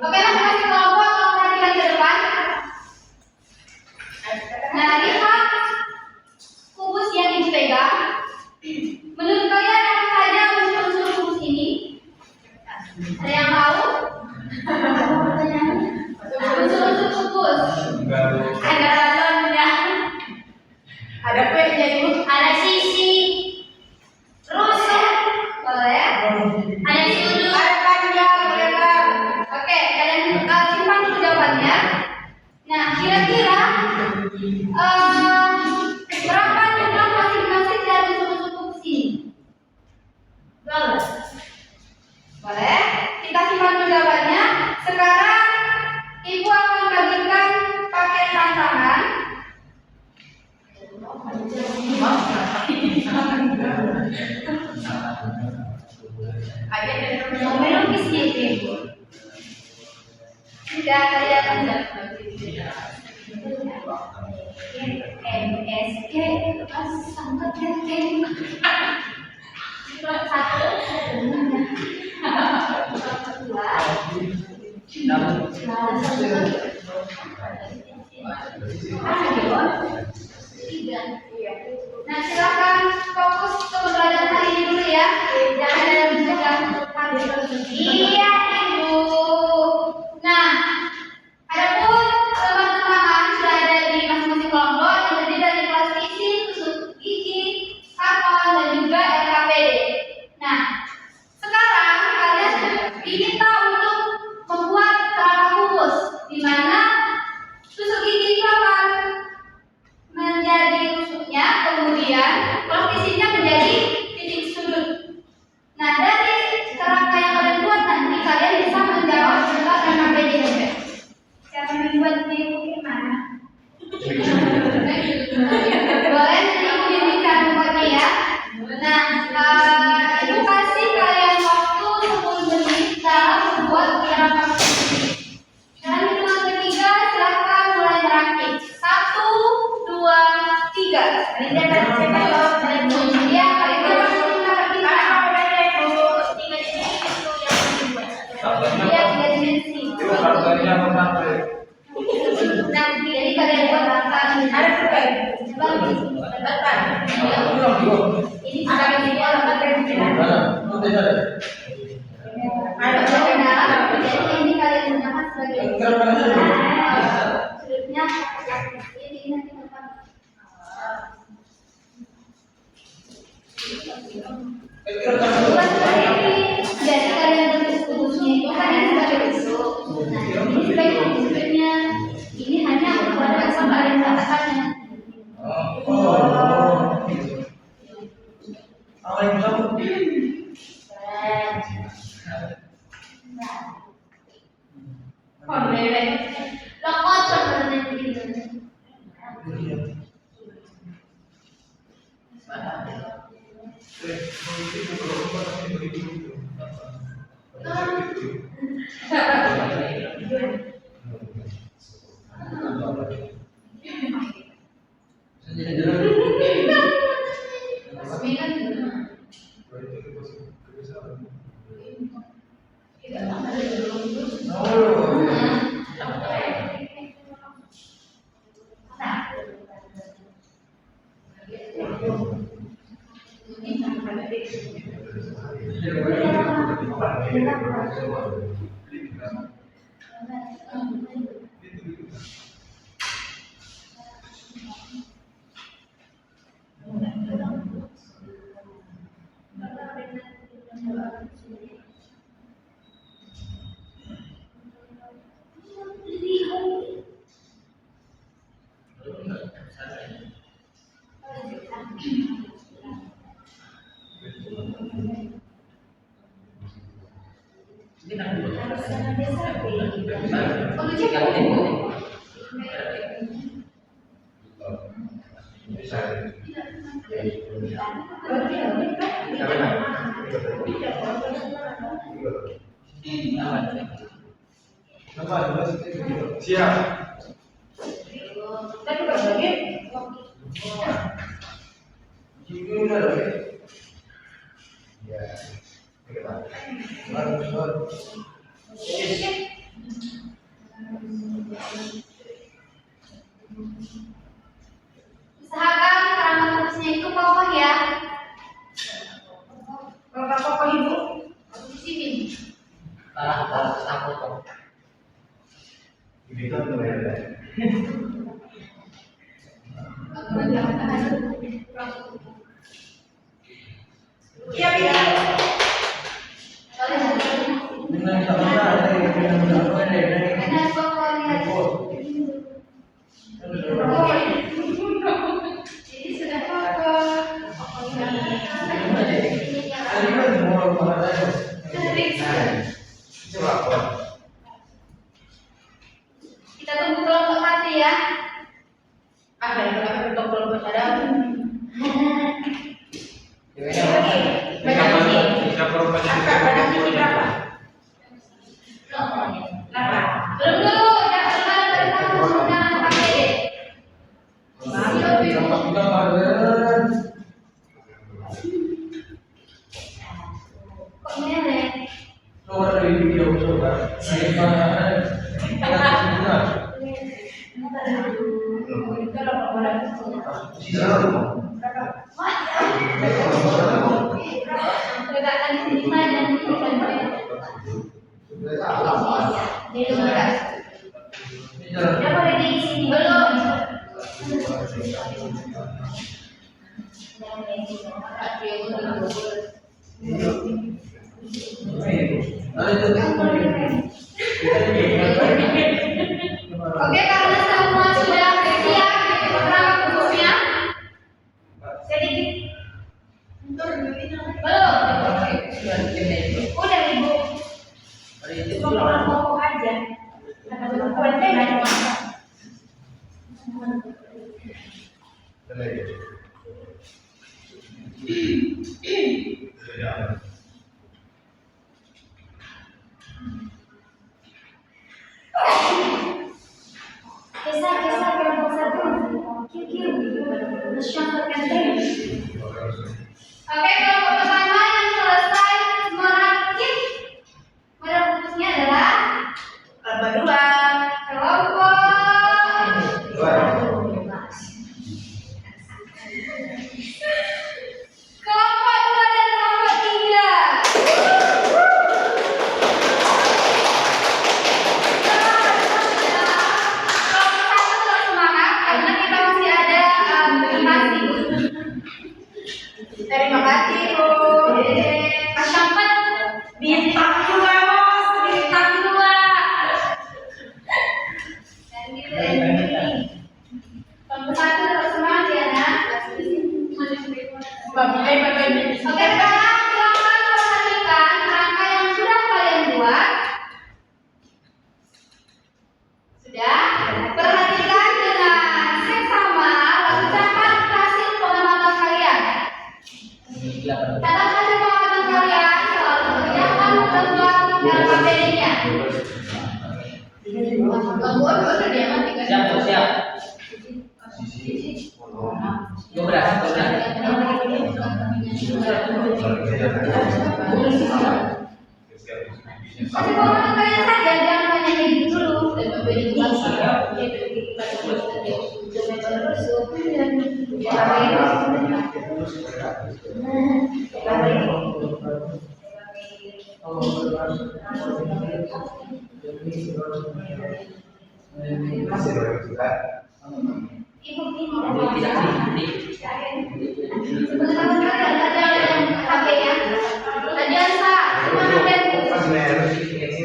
Oke, masing-masing kelompok kamu perhatikan ke depan. Nah, lihat kubus yang ibu pegang. Menurut kalian apa saja unsur-unsur kubus ini? Ada yang tahu? Unsur-unsur kubus. Ada balonnya. Ada kuenya ibu. Ada sisi. Rusuk. Boleh. Ada sudut. Ada panjang, lebar. Oke, kalian simpan dulu jawabannya. Nah, kira-kira berapa jumlah masing-masing dari unsur-unsur kubus ini? 12. Boleh? Kita simpan dulu jawabannya. Sekarang ibu akan bagikan pakai tantangan. Ada Mau melukis gitu, ibu. Tidak, kalian tidak. MSG sangat yakin. Satu, dua, tiga. Nah, silakan fokus ke pembelajaran hari ini dulu ya. Jangan ada yang iya, ibu. Nah, adapun teman-teman sudah ada di masing-masing kelompok yang terdiri dari kelas fisik, tusuk gigi, sapon, dan juga LKPD. Nah, sekarang kalian diminta untuk membuat kerangka kubus, di mana tusuk gigi itu akan menjadi tusuknya, kemudian kelas fisiknya menjadi titik sudut. Nah, dari kerangka yang kalian buat nanti kalian bisa menjawab juga LKPD juga. Siapa yang membuatnya ibu gimana? Boleh nanti ibu bimbingkan membuatnya ya. Nah, ibu kasih kalian waktu 10 menit dalam membuat kerangka kubus. Dalam hitungan ketiga silahkan mulai merakit. 1, 2, 3. Kalian akan cepat jawab dan ya kalian akan kita. Iya, 3 dimensi. Nah, jadi kalian buat rata. Ada juga. Ini sebagai video lembar keringan. Ada Jadi ini kalian gunakan sebagai sudutnya ini nanti tempat. Bukan seperti ini. Jadi kalian bentuk kubusnya itu kan ini sebagai bentuk. Nah, ini sebagai bentuknya. Ini hanya ukuran asal kalian katakannya. Lokot sebenarnya begitu. Siap. Tapi bagi Ini udah loh. Ya. Usahakan kerangka terusnya itu kokoh ya. Kalau apa ibu? Di sini. Kalau takut kok. Ini kan berbeda. Iya, iya. Dengan sama ada yang sama ada. Ada kokoh lihat. Jadi sudah kokoh. Kita tunggu kelompok satu ya. Ada yang berapa bentuk kelompok ada? Pada sisi berapa? 8. Belum dulu, jangan baru tahu menggunakan APD. Kok melek? Letakkan di sini saja nanti di luar. Dia boleh di sini belum? Oke, karena semua sudah siap perangkat khususnya. Sedikit. Belum. Udah ibu. Ngomong aja. Kisah kelompok satu. Kiu. Nasional penting. Oke, kelompok pertama yang selesai merakit khususnya adalah kelompok kelompok 2 dan kelompok 3. Kelompok 1 terus semangat karena kita masih ada presentasi. Terima kasih, Bu. Pasang 4 Bintang 2, Bos. bintang 2. Dan gitu ini. Kelompok 1 terus semangat ya, Nak. Oke, sekarang silakan perhatikan kerangka yang sudah kalian buat. Sudah? Perhatikan dengan seksama, lalu catat hasil pengamatan kalian. Catat hasil pengamatan kalian, selalu kerjakan tentang dalam APD-nya. Siap. Dobrak. Kasih pengamatan kalian saja, jangan tanya kayak gitu dulu.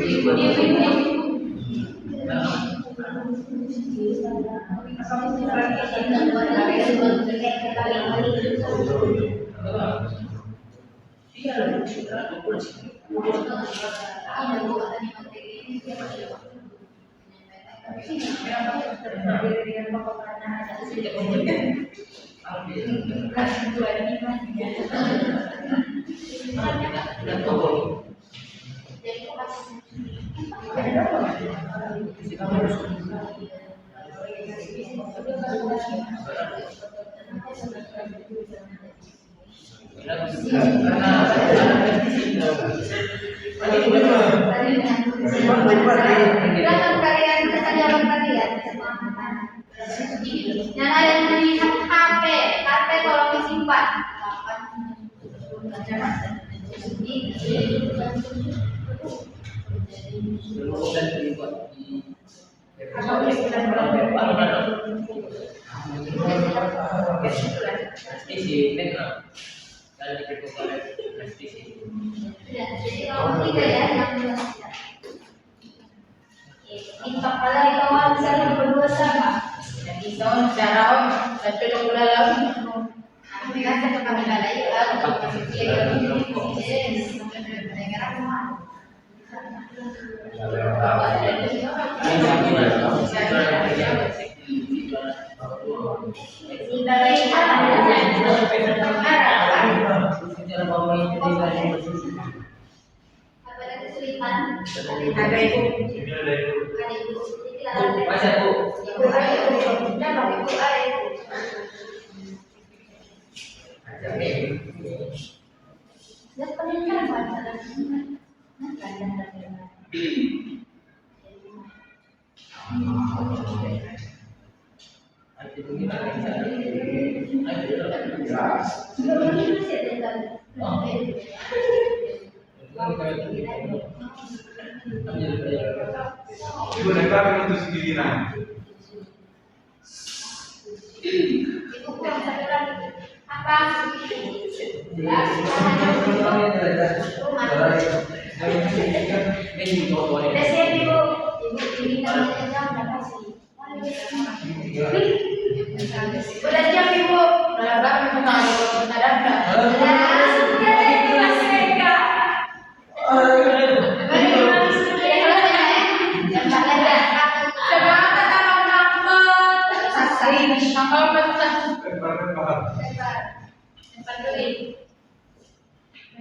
Ibu Silakan kalian kita jawab kalian. Yang lain melihat HP, HP tolong disimpan. Ya, jadi kalau tiga ya yang dua tidak. Ini kalau di kawan misalnya berdua sama. Jadi soal jarawan satu yang dalam. Aku biasa ke kami lagi lalu ada kesulitan. Ada itu. Baca Bu. Ibu negara menuntut giliran. Ibu kurang satu lagi. Apa? Udah siap ibu. Ibu ini namanya jam berapa sih? Udah siap ibu. Berapa mengenai ada?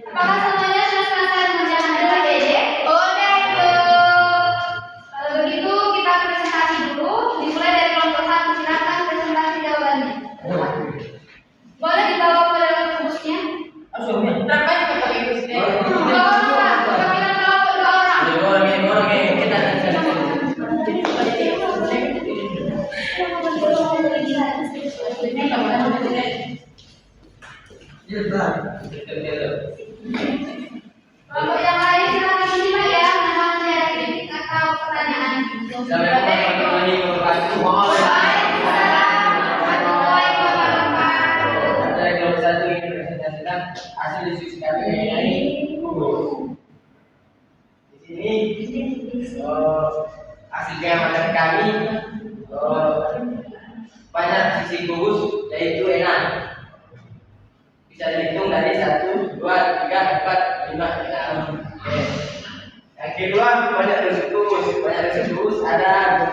Apakah semuanya sudah selesai mengerjakan LPDD? Udah ibu. Kalau begitu kita presentasi dulu. Dimulai dari kelompok 1. Silakan presentasi jawabannya. Boleh dibawa ke dalam rumusnya? Berapa itu pakai bisnis? 2 orang. Kita bilang kelompok 2 orang. Kelompok yang lain silakan disimak ya. Namanya ada kritik atau pertanyaan. Hasil diskusi kami mengenai di sini hasil pengamatan kami banyak sisi gugus yaitu enak bisa dihitung dari 1, 2, 3, 4, 5, 6. Yang kedua banyak rusuk ada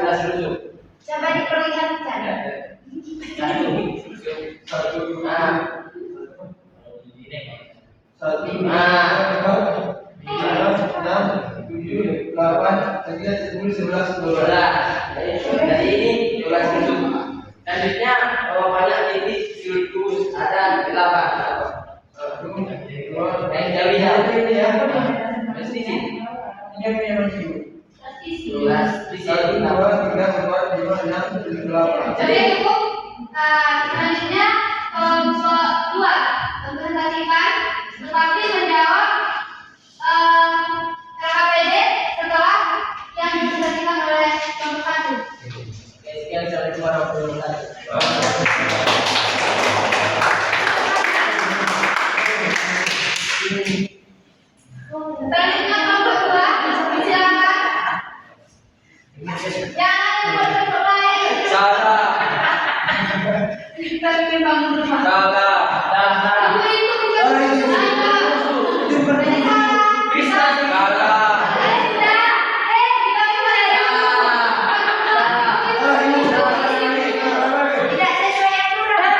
12 rusuk. Coba diperlihatkan. Jadi ini 12 rusuk. Selanjutnya banyak titik sirkus ada 8. Yang jauh ya. Mesti sih. Ini punya masih. Jadi cukup. Selanjutnya kelompok 2 mempresentasikan tetapi menjawab LKPD setelah yang dipresentasikan oleh kelompok 1. Sekian Assalamualaikum warahmatullahi wabarakatuh. Selanjutnya kelompok 2 silakan. Jangan kelompok lain. Kita bikin bangun rumah. Ibu itu bukan tidak sesuai aturan.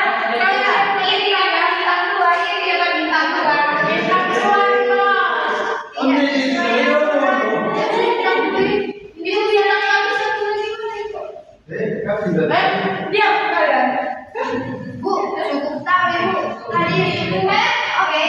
Ini ada bintang 2, ini ada bintang 2. Bintang 2. Ibu bilang kamu satu lagi. Diam kalian. Bu, cukup tahu ibu. Hadir ibu. Oke.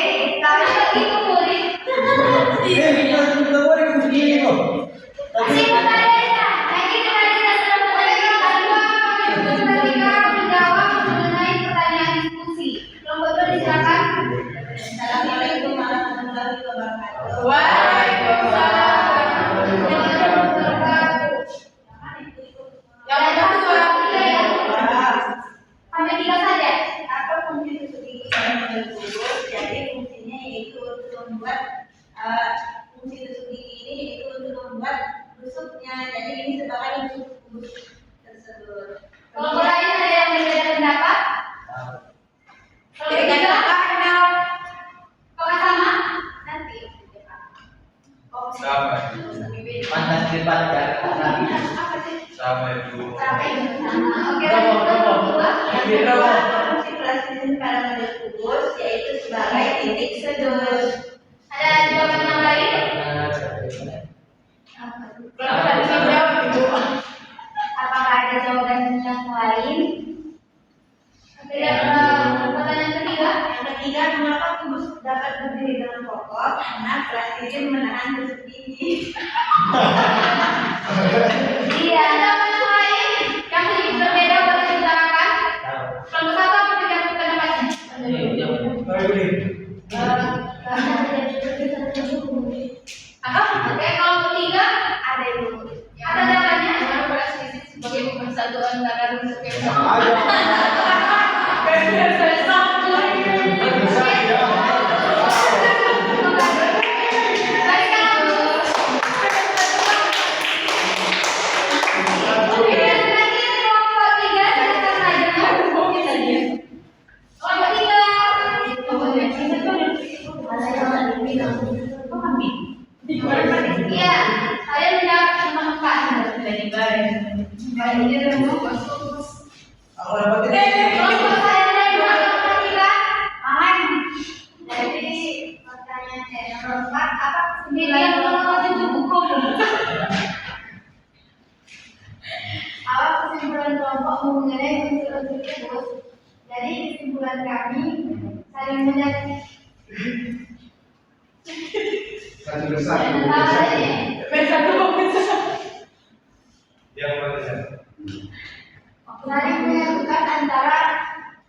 bentuknya. Jadi ini sebagai bentuk kubus tersebut. Kalau lain ada yang berbeda pendapat? Kalau tidak, apakah sama? Nanti. Sama. Pantas depan dan kaki. Sama itu. Sampai sama. Oke, Berapa? Yang kedua, fungsi plastisisme pada model kubus yaitu sebagai titik sedut. ada jawaban yang lain? Kalau tadi saya jawab itu. Apakah ada jawaban yang lain? Tidak. Pertanyaan ketiga. Yang ketiga, mengapa kubus dapat berdiri dengan kokoh? Karena plastisisme menahan bentuk ini. Iya, ada jawaban yang lain yang sedikit berbeda boleh diutarakan. Kelompok satu apa pendapatnya? Oke, kelompok tiga ada itu. Ada jawabannya? Karena plastisisme sebagai persatuan antara rumus yang sama. Iya, saya tidak menemukan. Kelompok saya ada dua, kelompok tiga aman. Jadi pertanyaan nomor 4 apa? Sembilan itu buku. Apa kesimpulan kelompok mengenai unsur-unsur kubus? Jadi kesimpulan kami saling menyadari. Satu besar. Yang mana? Saling menyatukan antara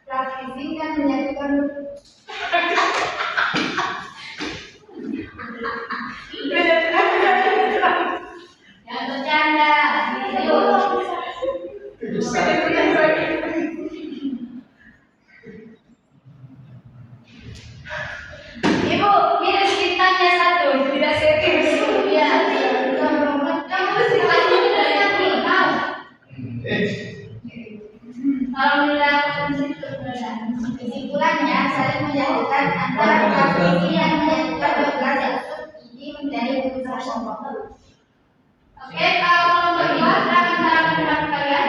plastisisme dan menyatukan yang bercanda. Ibu, minus bintangnya 1, tidak serius. Iya. Kamu sifatnya tidak mau. Alhamdulillah, kesimpulannya saling menyatukan antara plastisisme yang menyatukan bekas yang ini menjadi besar kelompok. Oke, kalau kedua, silakan pendapat kalian.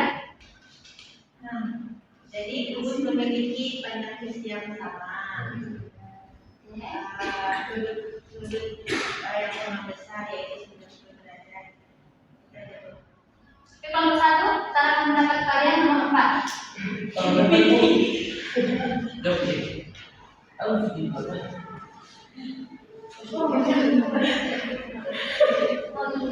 Jadi kubus memiliki banyak sisi yang sama. Sudut yang sama besar yaitu sudut derajat. Oke, kelompok satu, silakan pendapat kalian nomor 4.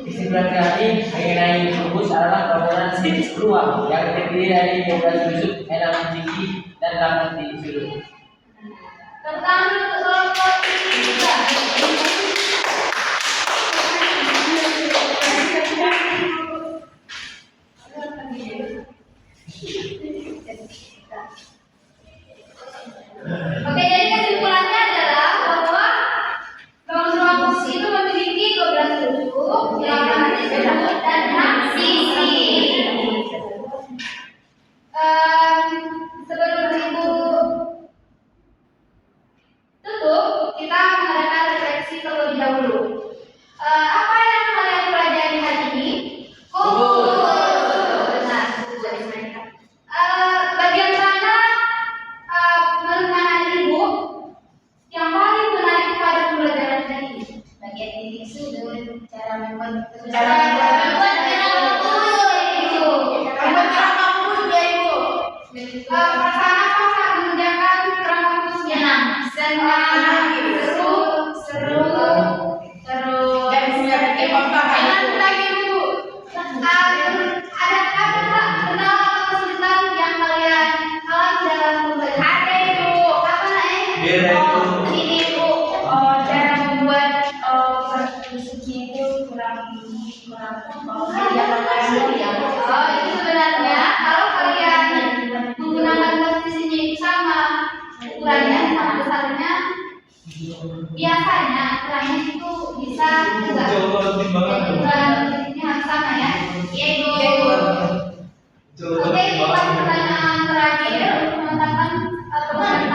Kesimpulan kami mengenai kubus adalah bangunan sedikit ruang yang terdiri dari 12 sudut, 6 tinggi dan 8 tinggi sudut. Tentang kelompok tiga. Oke, jadi kesimpulannya adalah bahwa bangunan kubus itu memiliki 12 sudut, 8 sudut, dan 6 sisi. Sebelum Ibu tutup, kita mengadakan refleksi terlebih dahulu. Apa yang kalian pelajari hari ini? Benar. Bagian mana menurut pandangan Ibu yang paling menarik pada pembelajaran hari ini? Bagian titik sudut, cara membuat perasaan apa saat mengerjakan kerangka kubusnya? Senang, seru, terus enak lagi Bu. Ada apa Pak? Kenal atau kesulitan yang kalian alami dalam pembelajaran? Ada itu. Apa namanya? Beda itu. Ini Bu. Cara membuat bentuknya itu kurang itu sebenarnya kalau kalian menggunakan posisinya itu sama ukurannya sama besarnya, biasanya ukurannya itu bisa juga Coba timbangan. ukuran titiknya harus sama ya. Diego. Oke, pertanyaan terakhir untuk memetakan